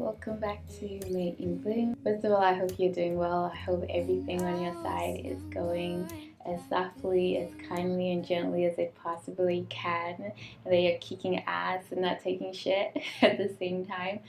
welcome back to May in Bloom. First of all, I hope you're doing well. I hope everything on your side is going as softly, as kindly, and gently as it possibly can, and that you're kicking ass and not taking shit at the same time,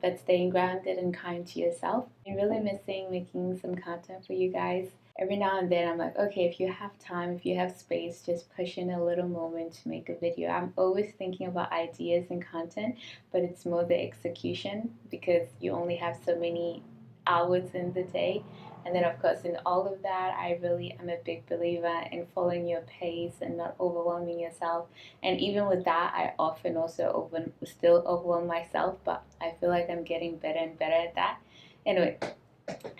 but staying grounded and kind to yourself. I'm really missing making some content for you guys. Every now and then I'm like, okay, if you have time, if you have space, just push in a little moment to make a video. I'm always thinking about ideas and content, but it's more the execution because you only have so many hours in the day. And then, of course, in all of that, I really am a big believer in following your pace and not overwhelming yourself. And even with that, I often also still overwhelm myself, but I feel like I'm getting better and better at that. Anyway,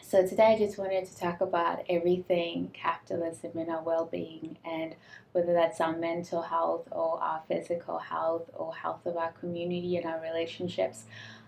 so today I just wanted to talk about everything capitalism and our well-being, and whether that's our mental health or our physical health or health of our community and our relationships.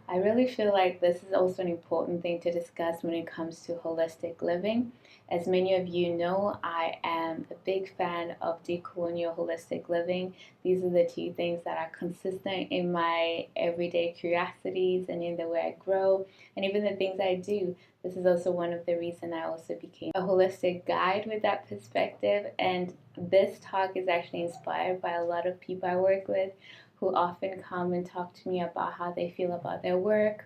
I really feel like this is also an important thing to discuss when it comes to holistic living. As many of you know, I am a big fan of decolonial holistic living. These are the two things that are consistent in my everyday curiosities and in the way I grow and even the things I do. This is also one of the reasons I also became a holistic guide with that perspective. And this talk is actually inspired by a lot of people I work with who often come and talk to me about how they feel about their work,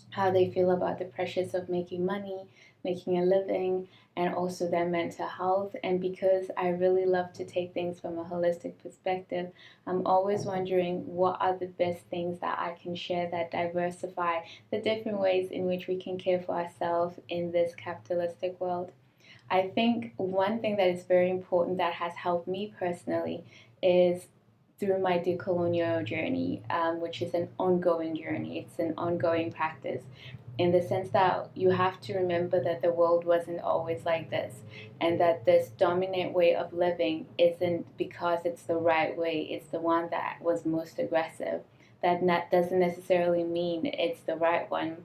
how they feel about the pressures of making money, making a living, and also their mental health. And because I really love to take things from a holistic perspective, I'm always wondering what are the best things that I can share that diversify the different ways in which we can care for ourselves in this capitalistic world. I think one thing that is very important that has helped me personally is through my decolonial journey, which is an ongoing journey. It's an ongoing practice in the sense that you have to remember that the world wasn't always like this, and that this dominant way of living isn't because it's the right way, it's the one that was most aggressive. That doesn't necessarily mean it's the right one,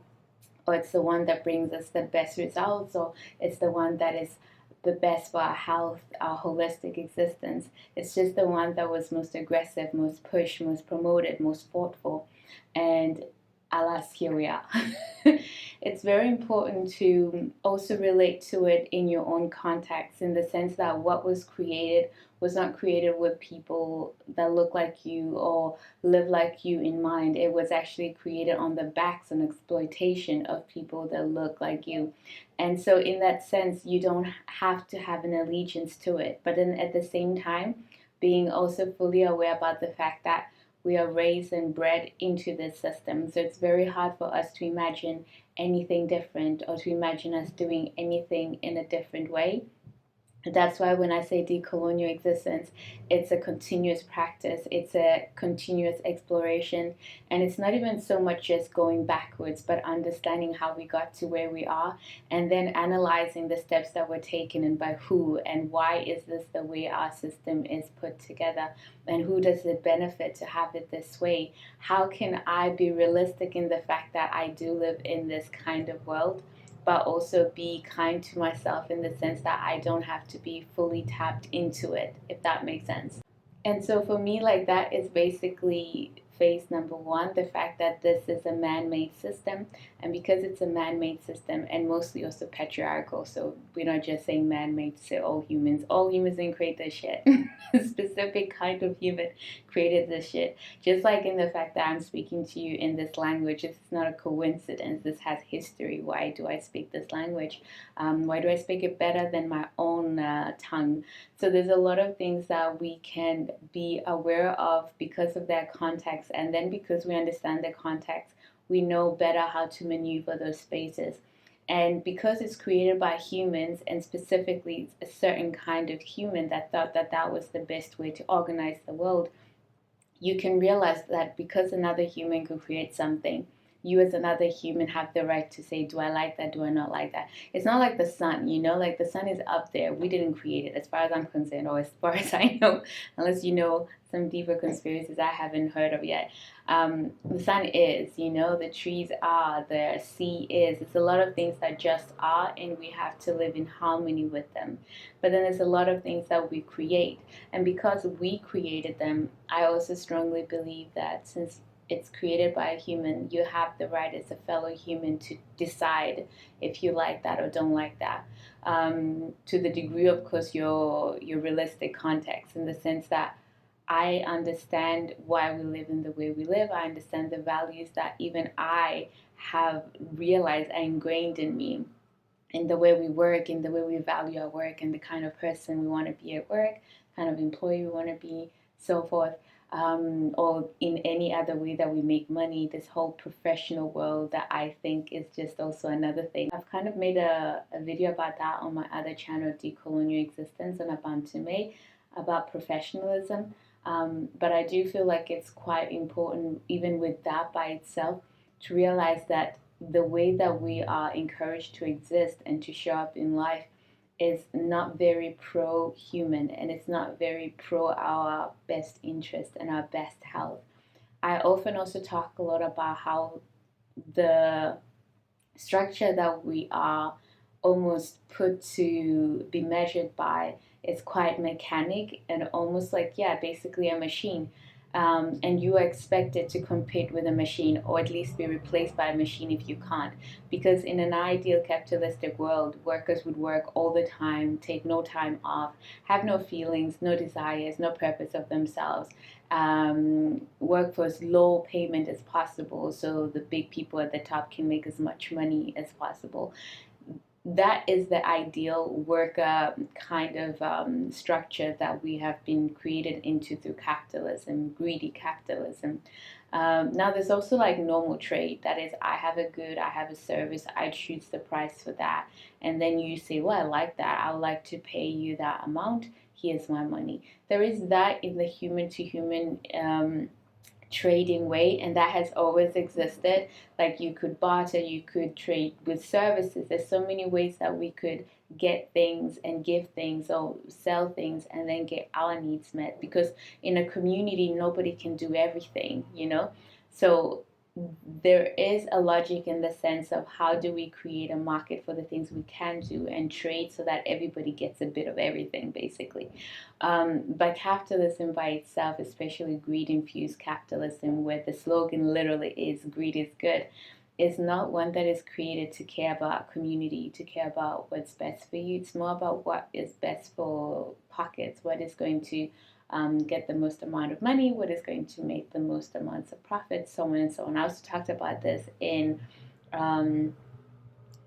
or it's the one that brings us the best results, or it's the one that is the best for our health, our holistic existence. It's just the one that was most aggressive, most pushed, most promoted, most fought for. And alas, here we are. It's very important to also relate to it in your own context, in the sense that what was created was not created with people that look like you or live like you in mind. It was actually created on the backs and exploitation of people that look like you. And so in that sense, you don't have to have an allegiance to it. But then at the same time, being also fully aware about the fact that we are raised and bred into this system. So it's very hard for us to imagine anything different or to imagine us doing anything in a different way. That's why when I say decolonial existence, it's a continuous practice, it's a continuous exploration, and it's not even so much just going backwards, but understanding how we got to where we are, and then analyzing the steps that were taken and by who, and why is this the way our system is put together, and who does it benefit to have it this way? How can I be realistic in the fact that I do live in this kind of world, but also be kind to myself in the sense that I don't have to be fully tapped into it, if that makes sense. And so for me, like, that is basically phase number one, the fact that this is a man-made system. And because it's a man-made system, and mostly also patriarchal, so we're not just saying man-made to say all humans didn't create this shit. A specific kind of human created this shit. Just like in the fact that I'm speaking to you in this language, it's not a coincidence. This has history. Why do I speak this language? Why do I speak it better than my own tongue? So there's a lot of things that we can be aware of because of their context, and then because we understand the context, we know better how to maneuver those spaces. And because it's created by humans, and specifically a certain kind of human that thought that that was the best way to organize the world, you can realize that because another human could create something, you as another human have the right to say, do I like that, do I not like that? It's not like the sun, like the sun is up there. We didn't create it as far as I'm concerned, or as far as I know, unless you know some deeper conspiracies I haven't heard of yet. The sun is, the trees are, the sea is. It's a lot of things that just are, and we have to live in harmony with them. But then there's a lot of things that we create. And because we created them, I also strongly believe that since it's created by a human, you have the right as a fellow human to decide if you like that or don't like that. To the degree, of course, your realistic context, in the sense that I understand why we live in the way we live. I understand the values that even I have realized are ingrained in me, in the way we work, in the way we value our work, and the kind of person we want to be at work, kind of employee we want to be, so forth. Or in any other way that we make money, this whole professional world that I think is just also another thing. I've kind of made a video about that on my other channel, Decolonial Existence, and Abantume, about professionalism. But I do feel like it's quite important, even with that by itself, to realize that the way that we are encouraged to exist and to show up in life is not very pro human, and it's not very pro our best interest and our best health. I often also talk a lot about how the structure that we are almost put to be measured by is quite mechanic and almost like, yeah, basically a machine. And you are expected to compete with a machine, or at least be replaced by a machine if you can't. Because in an ideal capitalistic world, workers would work all the time, take no time off, have no feelings, no desires, no purpose of themselves, work for as low payment as possible so the big people at the top can make as much money as possible. That is the ideal worker kind of structure that we have been created into through capitalism, greedy capitalism. Now, there's also like normal trade. That is, I have a good, I have a service, I choose the price for that. And then you say, well, I like that. I would like to pay you that amount. Here's my money. There is that in the human to human trading way, and that has always existed. Like, you could barter, you could trade with services. There's so many ways that we could get things and give things or sell things and then get our needs met, because in a community nobody can do everything, you know. So there is a logic in the sense of how do we create a market for the things we can do and trade so that everybody gets a bit of everything, basically. But capitalism by itself, especially greed-infused capitalism, where the slogan literally is "greed is good," is not one that is created to care about community, to care about what's best for you. It's more about what is best for pockets, what is going to get the most amount of money, what is going to make the most amounts of profit, so on and so on. I also talked about this in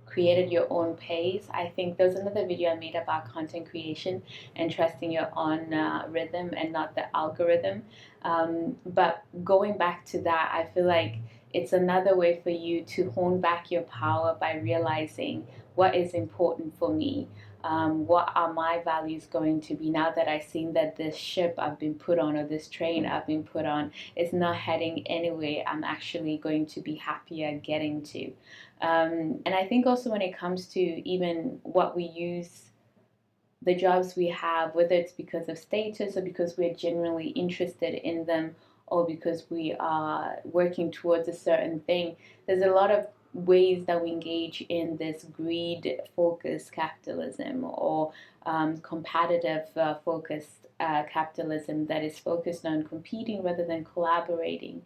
Created Your Own Pace. I think there's another video I made about content creation and trusting your own rhythm and not the algorithm. But going back to that, I feel like it's another way for you to hone back your power by realizing what is important for me. What are my values going to be now that I've seen that this ship I've been put on, or this train I've been put on, is not heading anywhere I'm actually going to be happier getting to. And I think also when it comes to even what we use, the jobs we have, whether it's because of status or because we're genuinely interested in them or because we are working towards a certain thing, there's a lot of ways that we engage in this greed focused capitalism, or competitive focused capitalism that is focused on competing rather than collaborating,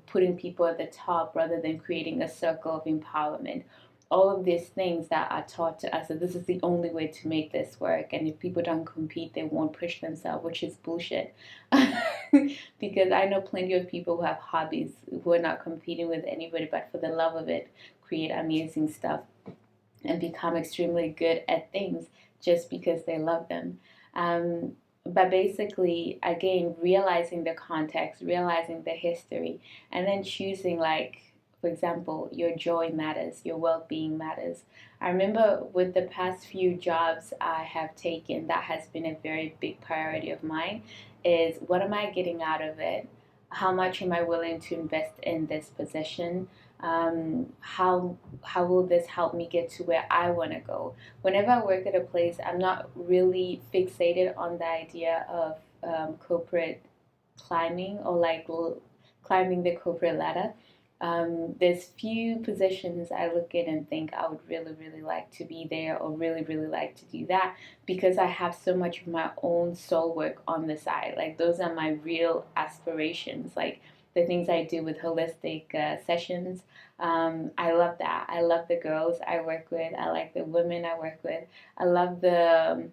putting people at the top rather than creating a circle of empowerment. All of these things that are taught to us that this is the only way to make this work, and if people don't compete they won't push themselves, which is bullshit. Because I know plenty of people who have hobbies who are not competing with anybody, but for the love of it create amazing stuff and become extremely good at things just because they love them. But basically, again, realizing the context, realizing the history, and then choosing, like, for example, your joy matters, your well-being matters. I remember with the past few jobs I have taken, that has been a very big priority of mine, is what am I getting out of it? How much am I willing to invest in this position? How will this help me get to where I want to go? Whenever I work at a place, I'm not really fixated on the idea of corporate climbing, or like climbing the corporate ladder. There's few positions I look at and think I would really, really like to be there, or really, really like to do that, because I have so much of my own soul work on the side. Like, those are my real aspirations. Like, the things I do with holistic sessions. I love that. I love the girls I work with. I like the women I work with. I love the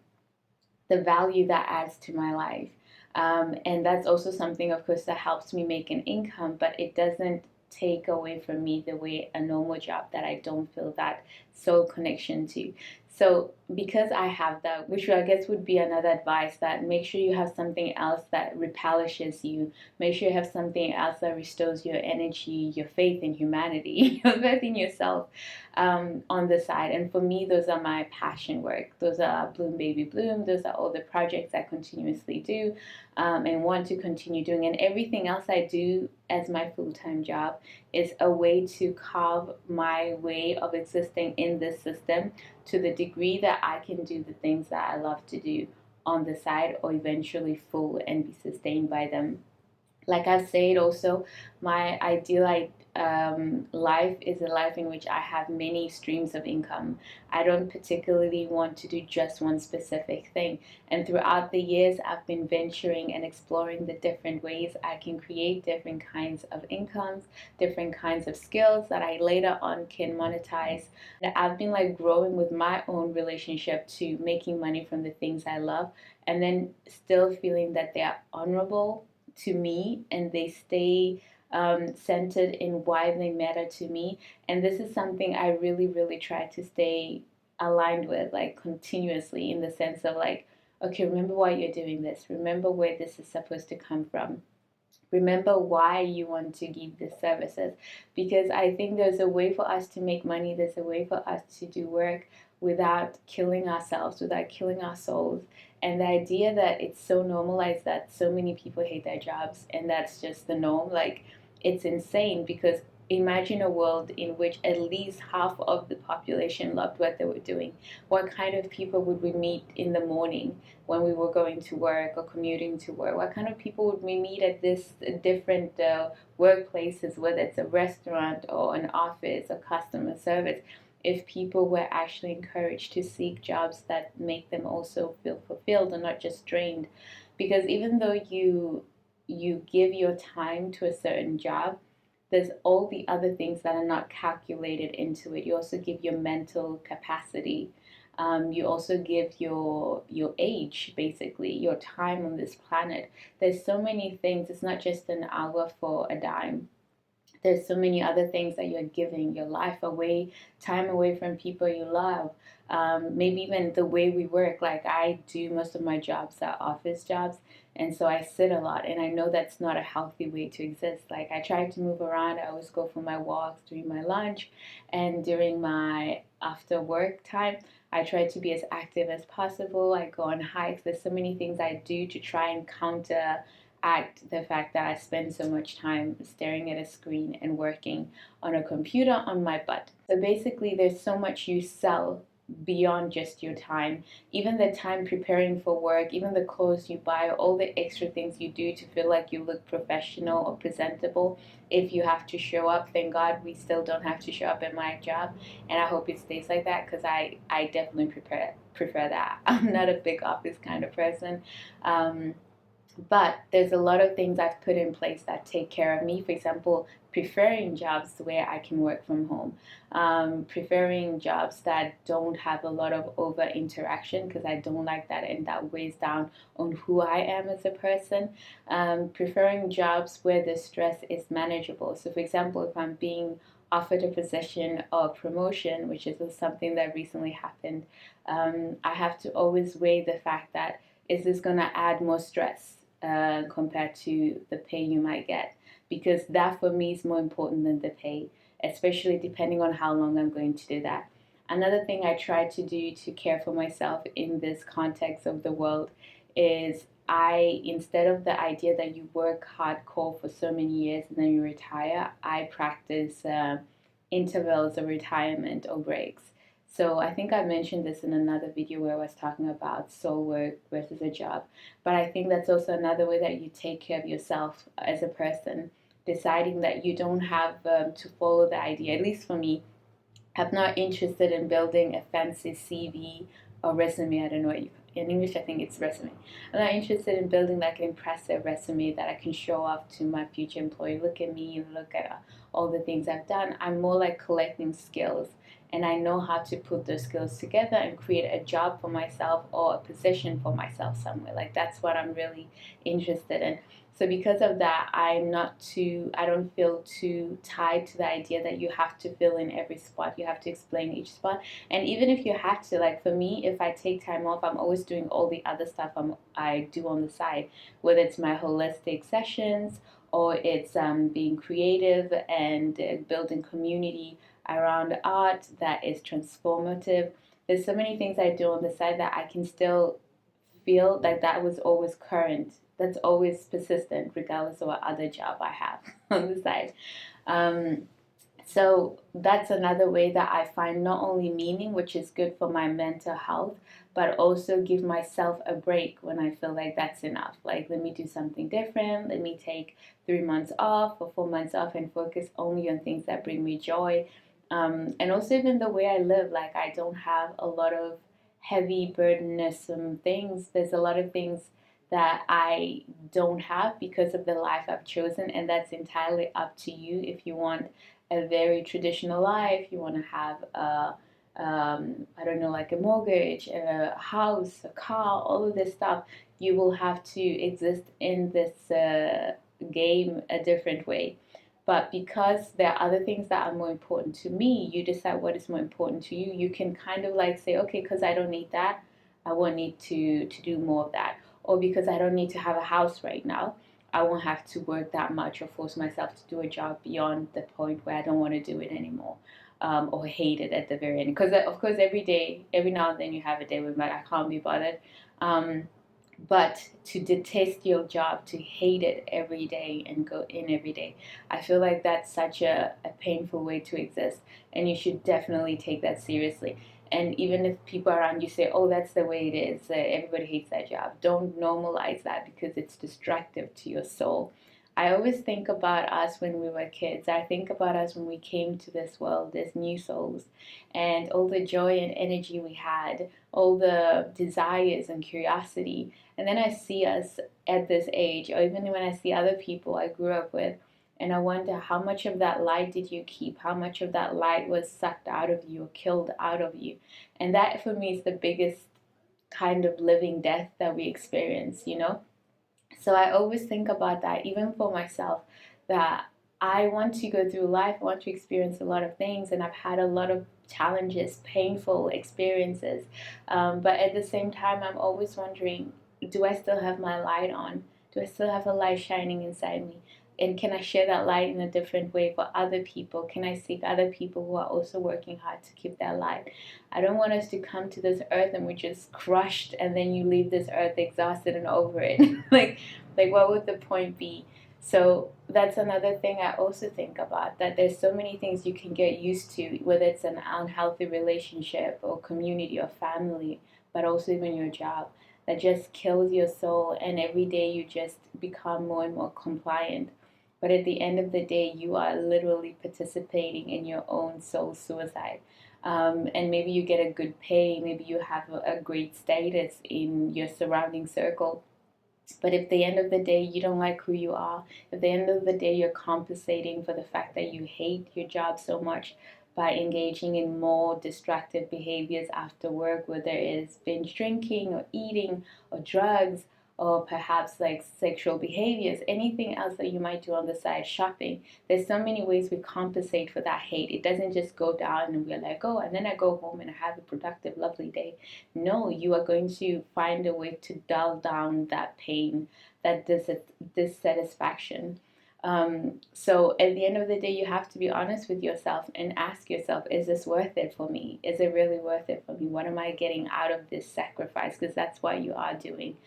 value that adds to my life. And that's also something, of course, that helps me make an income, but it doesn't take away from me the way a normal job that I don't feel that soul connection to. So because I have that, which I guess would be another advice, that make sure you have something else that replenishes you. Make sure you have something else that restores your energy, your faith in humanity, your faith in yourself, on the side. And for me, those are my passion work. Those are Bloom Baby Bloom. Those are all the projects I continuously do, and want to continue doing. And everything else I do as my full-time job is a way to carve my way of existing in this system to the degree that I can do the things that I love to do on the side, or eventually full and be sustained by them. Like I've said also, my ideal life is a life in which I have many streams of income. I don't particularly want to do just one specific thing. And throughout the years, I've been venturing and exploring the different ways I can create different kinds of incomes, different kinds of skills that I later on can monetize. And I've been like growing with my own relationship to making money from the things I love, and then still feeling that they are honorable to me, and they stay centered in why they matter to me. And this is something I really, really try to stay aligned with, like continuously, in the sense of like, okay, remember why you're doing this. Remember where this is supposed to come from. Remember why you want to give these services. Because I think there's a way for us to make money, there's a way for us to do work without killing ourselves, without killing our souls. And the idea that it's so normalized that so many people hate their jobs and that's just the norm, like, it's insane. Because imagine a world in which at least half of the population loved what they were doing. What kind of people would we meet in the morning when we were going to work or commuting to work? What kind of people would we meet at this different workplaces, whether it's a restaurant or an office or customer service, if people were actually encouraged to seek jobs that make them also feel fulfilled and not just drained? Because even though you give your time to a certain job, there's all the other things that are not calculated into it. You also give your mental capacity. You also give your age, basically, your time on this planet. There's so many things. It's not just an hour for a dime. There's so many other things that you're giving your life away, time away from people you love. Maybe even the way we work. Like, I do most of my jobs are office jobs, and so I sit a lot, and I know that's not a healthy way to exist. Like, I try to move around. I always go for my walks during my lunch and during my after work time. I try to be as active as possible. I go on hikes. There's so many things I do to try and counteract the fact that I spend so much time staring at a screen and working on a computer on my butt. So basically, there's so much you sell beyond just your time. Even the time preparing for work, even the clothes you buy, all the extra things you do to feel like you look professional or presentable. If you have to show up, thank God we still don't have to show up at my job, and I hope it stays like that, because I definitely prefer that. I'm not a big office kind of person. But there's a lot of things I've put in place that take care of me. For example, preferring jobs where I can work from home, preferring jobs that don't have a lot of over interaction, because I don't like that, and that weighs down on who I am as a person. Preferring jobs where the stress is manageable. So, for example, if I'm being offered a position or promotion, which is something that recently happened, I have to always weigh the fact that, is this going to add more stress compared to the pay you might get? Because that for me is more important than the pay, especially depending on how long I'm going to do that. Another thing I try to do to care for myself in this context of the world is, instead of the idea that you work hardcore for so many years and then you retire, I practice intervals of retirement or breaks. So I think I mentioned this in another video where I was talking about soul work versus a job. But I think that's also another way that you take care of yourself as a person, deciding that you don't have to follow the idea. At least for me, I'm not interested in building a fancy CV or resume. I don't know in English, I think it's resume. I'm not interested in building like an impressive resume that I can show off to my future employer. Look at me, look at all the things I've done. I'm more like collecting skills, and I know how to put those skills together and create a job for myself or a position for myself somewhere. Like that's what I'm really interested in. So because of that, I don't feel too tied to the idea that you have to fill in every spot. You have to explain each spot. And even if you have to, like for me, if I take time off, I'm always doing all the other stuff I do on the side, whether it's my holistic sessions or it's being creative and building community around art that is transformative. There's so many things I do on the side that I can still feel like that was always current. That's always persistent, regardless of what other job I have on the side. Um, so that's another way that I find not only meaning, which is good for my mental health, but also give myself a break when I feel like that's enough. Like, let me do something different. Let me take 3 months off or 4 months off and focus only on things that bring me joy. And also, even the way I live, like, I don't have a lot of heavy, burdensome things. There's a lot of things that I don't have because of the life I've chosen, and that's entirely up to you. If you want a very traditional life, you want to have I don't know, like a mortgage, a house, a car, all of this stuff, you will have to exist in this game a different way. But because there are other things that are more important to me, you decide what is more important to you. You can kind of like say, okay, because I don't need that, I won't need to do more of that. Or because I don't need to have a house right now, I won't have to work that much or force myself to do a job beyond the point where I don't want to do it anymore, or hate it at the very end. Because of course, every day, every now and then, you have a day where like I can't be bothered. Um, but to detest your job, to hate it every day and go in every day, I feel like that's such a painful way to exist. And you should definitely take that seriously. And even if people around you say, oh, that's the way it is, everybody hates that job, don't normalize that because it's destructive to your soul. I always think about us when we were kids. I think about us when we came to this world as new souls, and all the joy and energy we had, all the desires and curiosity. And then I see us at this age, or even when I see other people I grew up with, and I wonder how much of that light did you keep? How much of that light was sucked out of you or killed out of you? And that for me is the biggest kind of living death that we experience, you know? So I always think about that, even for myself, that I want to go through life, I want to experience a lot of things, and I've had a lot of challenges, painful experiences. But at the same time, I'm always wondering, do I still have my light on? Do I still have a light shining inside me? And can I share that light in a different way for other people? Can I seek other people who are also working hard to keep that light? I don't want us to come to this earth and we're just crushed, and then you leave this earth exhausted and over it. like what would the point be? So that's another thing I also think about, that there's so many things you can get used to, whether it's an unhealthy relationship or community or family, but also even your job, that just kills your soul, and every day you just become more and more compliant. But at the end of the day, you are literally participating in your own soul suicide. And maybe you get a good pay, maybe you have a great status in your surrounding circle. But if at the end of the day you don't like who you are, at the end of the day you're compensating for the fact that you hate your job so much by engaging in more destructive behaviors after work, whether it's binge drinking or eating or drugs, or perhaps like sexual behaviors, anything else that you might do on the side, shopping. There's so many ways we compensate for that hate. It doesn't just go down and we're like, oh, and then I go home and I have a productive, lovely day. No, you are going to find a way to dull down that pain, that dissatisfaction. So at the end of the day, you have to be honest with yourself and ask yourself, is this worth it for me? Is it really worth it for me? What am I getting out of this sacrifice? Because that's what you are doing.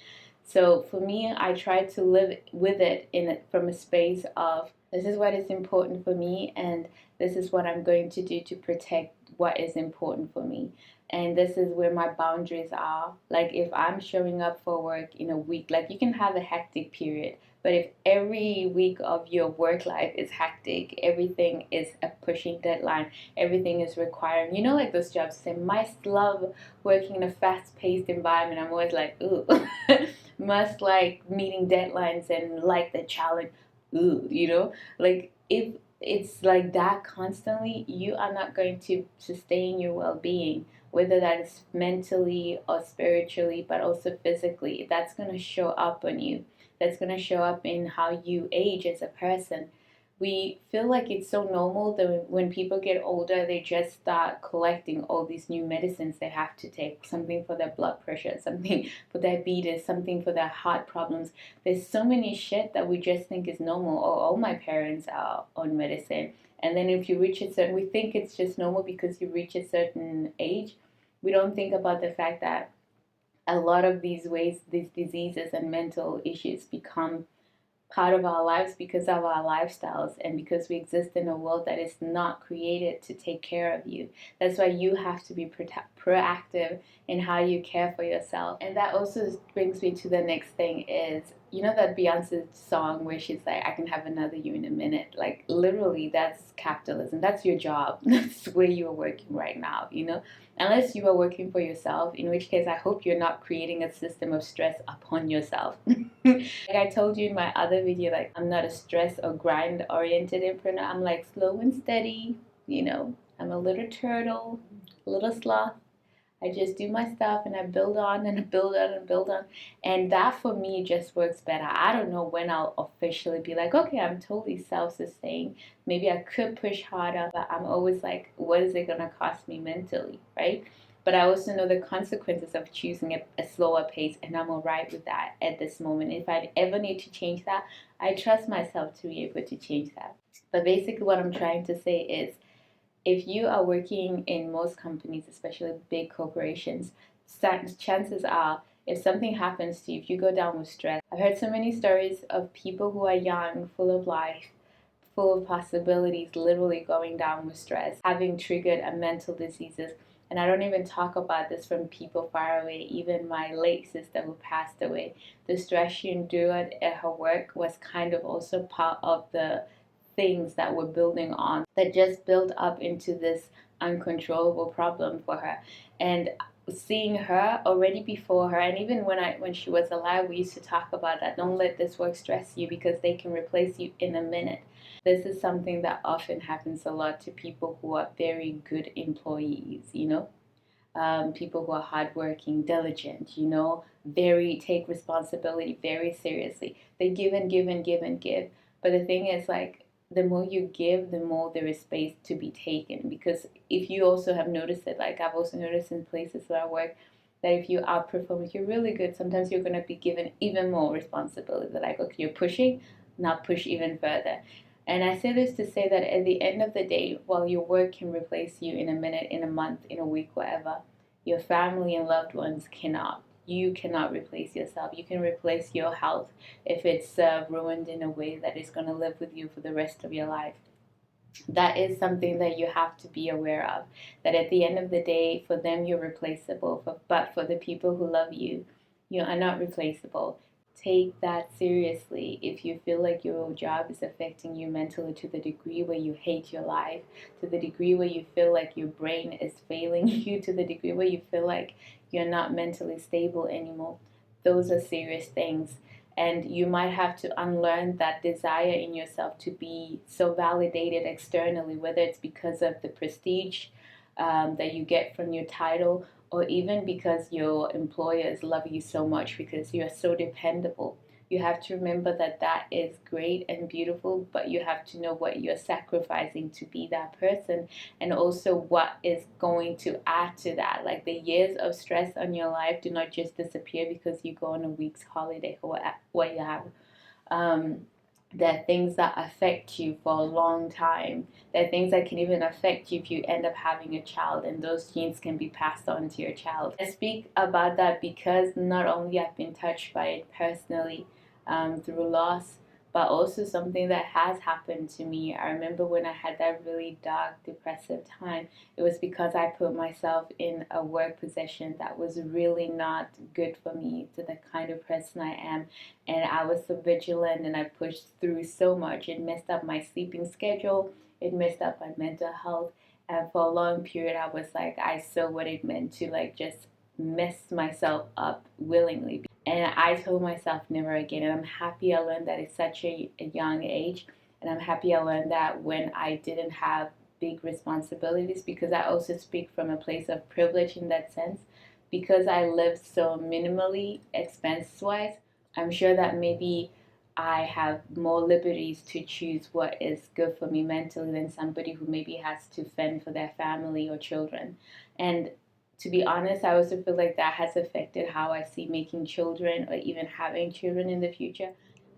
So for me, I try to live with it from a space of, this is what is important for me, and this is what I'm going to do to protect what is important for me. And this is where my boundaries are. Like if I'm showing up for work in a week, like you can have a hectic period, but if every week of your work life is hectic, everything is a pushing deadline, everything is requiring, like those jobs say, must love working in a fast paced environment. I'm always like, ooh, must like meeting deadlines and like the challenge. Ooh, like if it's like that constantly, you are not going to sustain your well being, whether that is mentally or spiritually, but also physically. That's going to show up on you. That's going to show up in how you age as a person. We feel like it's so normal that when people get older, they just start collecting all these new medicines they have to take, something for their blood pressure, something for diabetes, something for their heart problems. There's so many shit that we just think is normal. Oh, all my parents are on medicine. And then if you reach a certain, we think it's just normal because you reach a certain age. We don't think about the fact that a lot of these ways, these diseases and mental issues become part of our lives because of our lifestyles and because we exist in a world that is not created to take care of you. That's why you have to be proactive in how you care for yourself. And that also brings me to the next thing is, that Beyonce song where she's like, I can have another you in a minute. Like literally that's capitalism. That's your job. That's where you're working right now. Unless you are working for yourself, in which case I hope you're not creating a system of stress upon yourself. Like I told you in my other video, like I'm not a stress or grind oriented entrepreneur. I'm like slow and steady. I'm a little turtle, a little sloth. I just do my stuff and I build on and I build on and build on. And that for me just works better. I don't know when I'll officially be like, okay, I'm totally self sustained. Maybe I could push harder, but I'm always like, what is it going to cost me mentally, right? But I also know the consequences of choosing a slower pace, and I'm all right with that at this moment. If I ever need to change that, I trust myself to be able to change that. But basically, what I'm trying to say is if you are working in most companies, especially big corporations, chances are if something happens to you, if you go down with stress, I've heard so many stories of people who are young, full of life, full of possibilities, literally going down with stress, having triggered a mental diseases. And I don't even talk about this from people far away. Even my late sister who passed away, the stress she endured at her work was kind of also part of the things that were building on that just built up into this uncontrollable problem for her. And seeing her already before her, and even when she was alive, we used to talk about that. Don't let this work stress you because they can replace you in a minute. This is something that often happens a lot to people who are very good employees. People who are hardworking, diligent, very take responsibility very seriously. They give and give and give and give. But the thing is, like, the more you give, the more there is space to be taken. Because if you also have noticed it, like I've also noticed in places where I work, that if you outperform, if you're really good, sometimes you're going to be given even more responsibility. Like, okay, you're pushing, now push even further. And I say this to say that at the end of the day, while your work can replace you in a minute, in a month, in a week, whatever, your family and loved ones cannot. You cannot replace yourself. You can replace your health if it's ruined in a way that is going to live with you for the rest of your life. That is something that you have to be aware of. That at the end of the day, for them, you're replaceable. But for the people who love you, you are not replaceable. Take that seriously. If you feel like your job is affecting you mentally to the degree where you hate your life, to the degree where you feel like your brain is failing you, to the degree where you feel like you're not mentally stable anymore, those are serious things. And you might have to unlearn that desire in yourself to be so validated externally, whether it's because of the prestige that you get from your title, or even because your employers love you so much because you are so dependable. You have to remember that that is great and beautiful, but you have to know what you're sacrificing to be that person, and also what is going to add to that. Like the years of stress on your life do not just disappear because you go on a week's holiday or what you have. There are things that affect you for a long time. There are things that can even affect you if you end up having a child, and those genes can be passed on to your child. I speak about that because not only I've been touched by it personally through loss, but also something that has happened to me. I remember when I had that really dark, depressive time, it was because I put myself in a work position that was really not good for me, to the kind of person I am. And I was so vigilant and I pushed through so much. It messed up my sleeping schedule, it messed up my mental health. And for a long period, I was like, I saw what it meant to like just mess myself up willingly. And I told myself never again. And I'm happy I learned that at such a young age. And I'm happy I learned that when I didn't have big responsibilities, because I also speak from a place of privilege in that sense. Because I lived so minimally expense wise, I'm sure that maybe I have more liberties to choose what is good for me mentally than somebody who maybe has to fend for their family or children. And to be honest, I also feel like that has affected how I see making children or even having children in the future.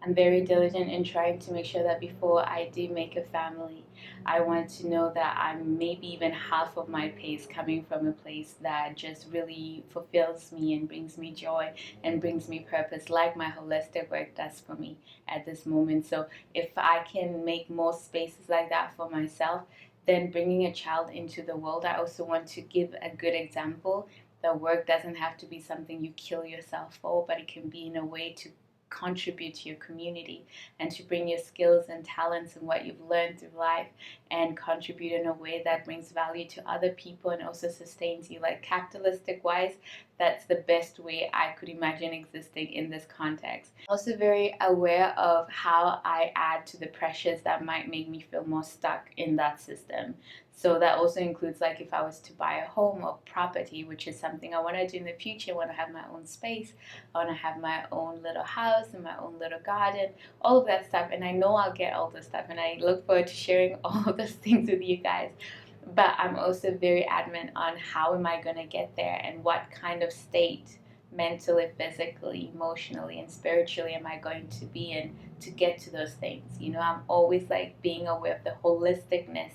I'm very diligent in trying to make sure that before I do make a family, I want to know that I'm maybe even half of my pace coming from a place that just really fulfills me and brings me joy and brings me purpose, like my holistic work does for me at this moment. So if I can make more spaces like that for myself, then bringing a child into the world, I also want to give a good example. The work doesn't have to be something you kill yourself for, but it can be in a way to contribute to your community and to bring your skills and talents and what you've learned through life and contribute in a way that brings value to other people and also sustains you. Like capitalistic wise, that's the best way I could imagine existing in this context. I'm also very aware of how I add to the pressures that might make me feel more stuck in that system. So that also includes like if I was to buy a home or property, which is something I want to do in the future. I want to have my own space. I want to have my own little house and my own little garden, all of that stuff. And I know I'll get all this stuff. And I look forward to sharing all of those things with you guys. But I'm also very adamant on how am I going to get there and what kind of state, mentally, physically, emotionally, and spiritually am I going to be in to get to those things. You know, I'm always like being aware of the holisticness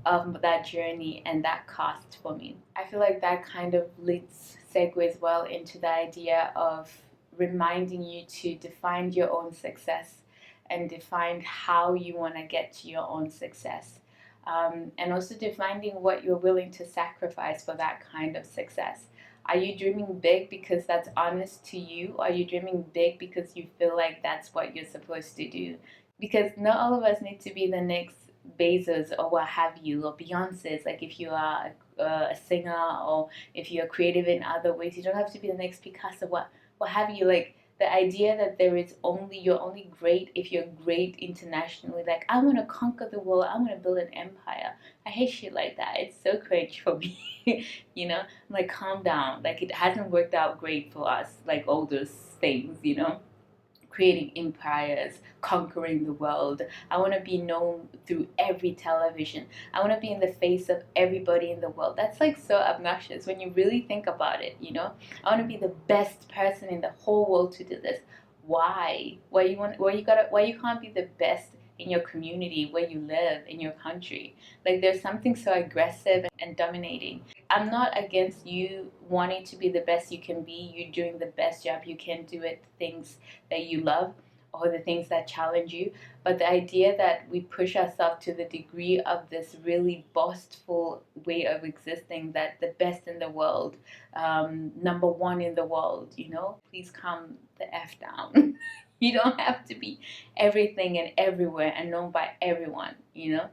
of that journey and that cost for me. I feel like that kind of segues well into the idea of reminding you to define your own success and define how you want to get to your own success. And also defining what you're willing to sacrifice for that kind of success. Are you dreaming big because that's honest to you? Or are you dreaming big because you feel like that's what you're supposed to do? Because not all of us need to be the next Bezos or what have you, or Beyonce's. Like if you are a singer or if you're creative in other ways, you don't have to be the next Picasso, what have you. Like the idea that you're only great if you're great internationally. Like I want to conquer the world, I want to build an empire. I hate shit like that. It's so cringe for me. You know, I'm like, calm down. Like it hasn't worked out great for us. Like all those things, you know, creating empires, conquering the world. I want to be known through every television. I want to be in the face of everybody in the world. That's like so obnoxious when you really think about it, you know? I want to be the best person in the whole world to do this. Why? Why you can't be the best in your community, where you live, in your country? Like there's something so aggressive and dominating. I'm not against you wanting to be the best you can be, you doing the best job you can do at things that you love or the things that challenge you. But the idea that we push ourselves to the degree of this really boastful way of existing, that the best in the world, number one in the world, you know, please calm the F down. You don't have to be everything and everywhere and known by everyone, you know?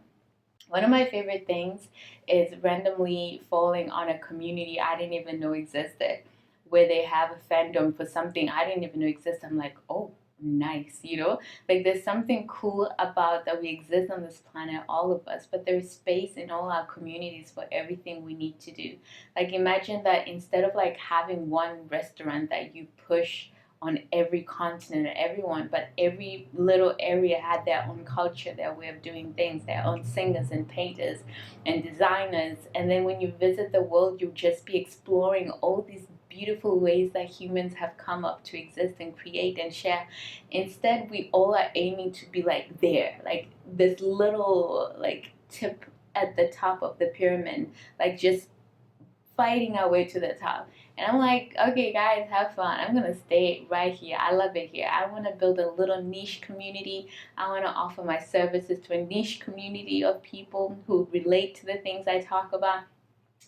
One of my favorite things is randomly falling on a community I didn't even know existed, where they have a fandom for something I didn't even know existed. I'm like, oh, nice, you know? Like there's something cool about that we exist on this planet, all of us, but there's space in all our communities for everything we need to do. Like imagine that instead of like having one restaurant that you push on every continent, everyone, but every little area had their own culture, their way of doing things, their own singers and painters and designers. And then when you visit the world, you'll just be exploring all these beautiful ways that humans have come up to exist and create and share. Instead, we all are aiming to be like there, like this little like tip at the top of the pyramid, like just fighting our way to the top. And I'm like, okay, guys, have fun. I'm gonna stay right here. I love it here. I want to build a little niche community. I want to offer my services to a niche community of people who relate to the things I talk about.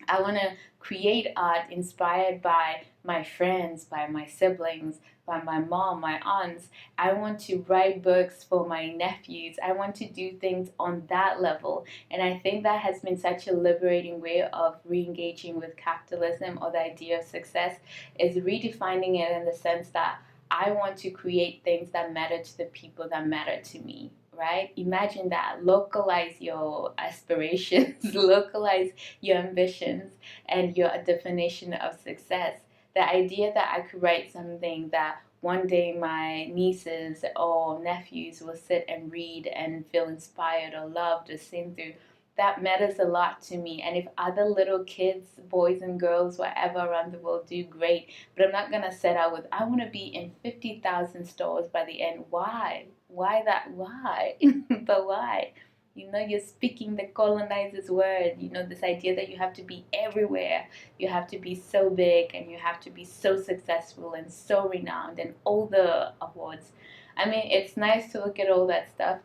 I want to create art inspired by my friends, by my siblings, by my mom, my aunts. I want to write books for my nephews. I want to do things on that level. And I think that has been such a liberating way of re engaging with capitalism or the idea of success, is redefining it in the sense that I want to create things that matter to the people that matter to me. Right? Imagine that. Localize your aspirations, localize your ambitions, and your definition of success. The idea that I could write something that one day my nieces or nephews will sit and read and feel inspired or loved or seen through, that matters a lot to me. And if other little kids, boys and girls, whatever around the world do, great. But I'm not going to set out with, I want to be in 50,000 stores by the end. Why? Why that? Why? But why? You know, you're speaking the colonizer's word. You know, this idea that you have to be everywhere, you have to be so big, and you have to be so successful and so renowned, and all the awards. I mean, it's nice to look at all that stuff,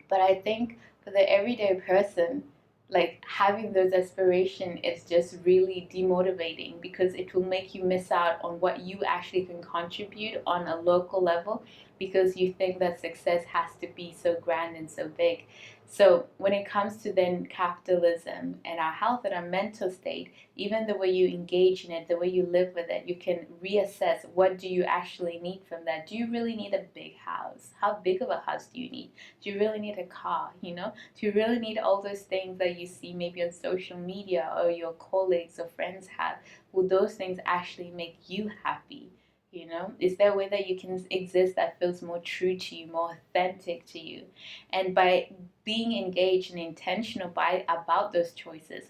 but I think for the everyday person, like having those aspirations is just really demotivating, because it will make you miss out on what you actually can contribute on a local level, because you think that success has to be so grand and so big. So when it comes to then capitalism and our health and our mental state, even the way you engage in it, the way you live with it, you can reassess, what do you actually need from that. Do you really need a big house? How big of a house do you need? Do you really need a car? You know, do you really need all those things that you see maybe on social media or your colleagues or friends have? Will those things actually make you happy? You know, is there a way that you can exist that feels more true to you, more authentic to you? And by being engaged and intentional about those choices,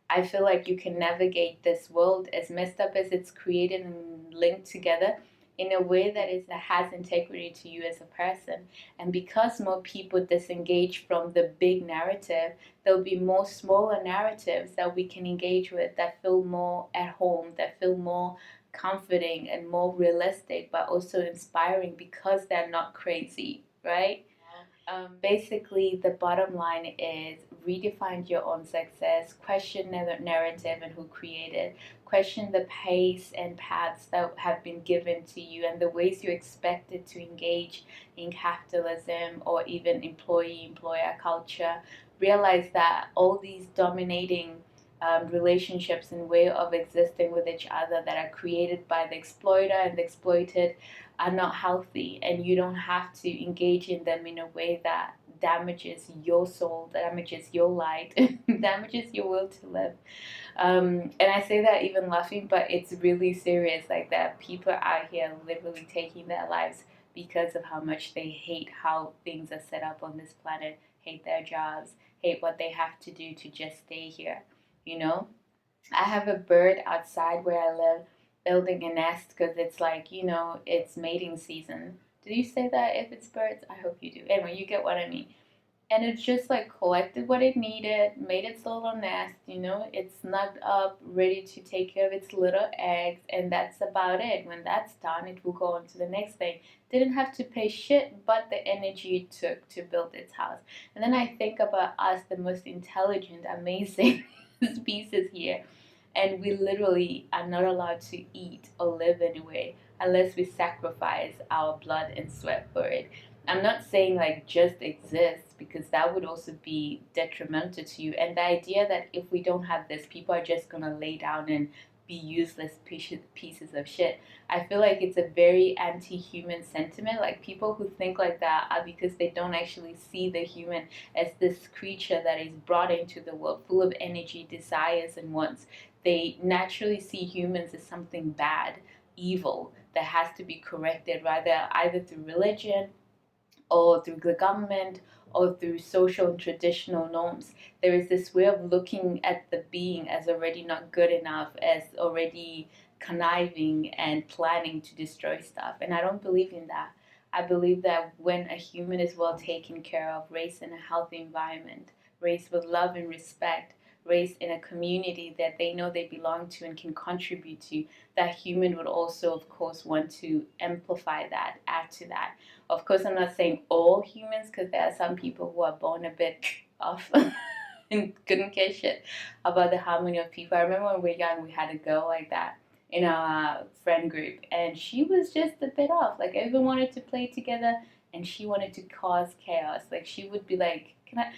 I feel like you can navigate this world, as messed up as it's created and linked together, in a way that has integrity to you as a person. And because more people disengage from the big narrative, there'll be more smaller narratives that we can engage with, that feel more at home, that feel more comforting and more realistic, but also inspiring, because they're not crazy, right? Basically, the bottom line is, redefine your own success, question the narrative and who created, question the pace and paths that have been given to you and the ways you expected to engage in capitalism or even employee employer culture. Realize that all these dominating relationships and way of existing with each other that are created by the exploiter and the exploited are not healthy, and you don't have to engage in them in a way that damages your soul, damages your light, damages your will to live. And I say that even laughing, but it's really serious. Like that, people out here literally taking their lives because of how much they hate how things are set up on this planet, hate their jobs, hate what they have to do to just stay here. You know, I have a bird outside where I live building a nest because it's like, you know, it's mating season. Do you say that if it's birds? I hope you do. Anyway, you get what I mean. And it just like collected what it needed, made its little nest, you know, it's snugged up, ready to take care of its little eggs, and that's about it. When that's done, it will go on to the next thing. Didn't have to pay shit but the energy it took to build its house. And then I think about us, the most intelligent, amazing species here, and we literally are not allowed to eat or live anyway unless we sacrifice our blood and sweat for it. I'm not saying like just exist, because that would also be detrimental to you. And the idea that if we don't have this, people are just gonna lay down and be useless pieces of shit. I feel like it's a very anti-human sentiment. Like people who think like that are because they don't actually see the human as this creature that is brought into the world full of energy, desires, and wants. They naturally see humans as something bad, evil, that has to be corrected, rather either through religion or through the government or through social and traditional norms. There is this way of looking at the being as already not good enough, as already conniving and planning to destroy stuff. And I don't believe in that. I believe that when a human is well taken care of, raised in a healthy environment, raised with love and respect, raised in a community that they know they belong to and can contribute to, that human would also, of course, want to amplify that, add to that. Of course, I'm not saying all humans, because there are some people who are born a bit off and couldn't care shit about the harmony of people. I remember when we were young, we had a girl like that in our friend group, and she was just a bit off. Like, everyone wanted to play together, and she wanted to cause chaos. Like, she would be like, "Can I?"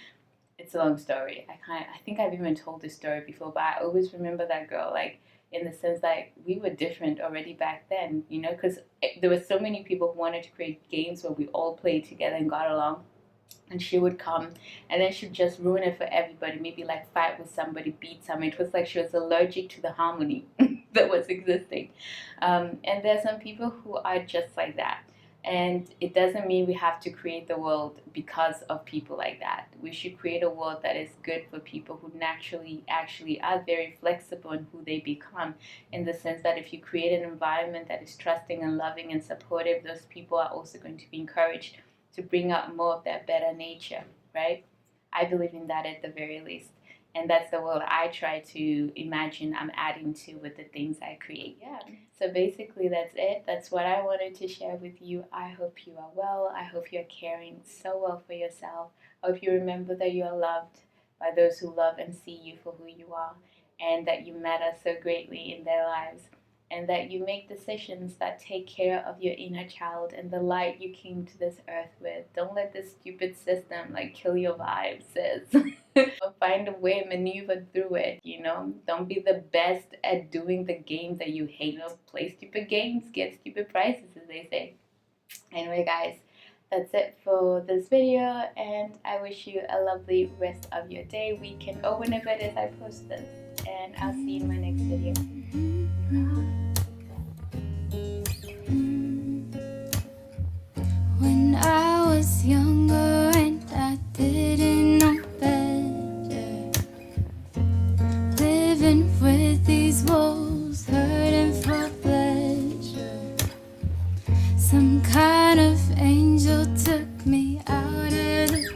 It's a long story. I think I've even told this story before, but I always remember that girl. Like, in the sense that we were different already back then, you know, because there were so many people who wanted to create games where we all played together and got along. And she would come, and then she'd just ruin it for everybody. Maybe like fight with somebody, beat somebody. It was like she was allergic to the harmony that was existing. And there's some people who are just like that. And it doesn't mean we have to create the world because of people like that. We should create a world that is good for people who naturally actually are very flexible in who they become, in the sense that if you create an environment that is trusting and loving and supportive, those people are also going to be encouraged to bring out more of their better nature, right? I believe in that at the very least. And that's the world I try to imagine I'm adding to with the things I create. Yeah. So basically, that's it. That's what I wanted to share with you. I hope you are well. I hope you're caring so well for yourself. I hope you remember that you are loved by those who love and see you for who you are, and that you matter so greatly in their lives, and that you make decisions that take care of your inner child and the light you came to this earth with. Don't let this stupid system like kill your vibes, sis. Find a way, maneuver through it, you know. Don't be the best at doing the games that you hate. You know, play stupid games, get stupid prizes, as they say. Anyway, guys, that's it for this video, and I wish you a lovely rest of your day, weekend, or whenever it is I post this. And I'll see you in my next video. When I was younger and I didn't know better, living with these walls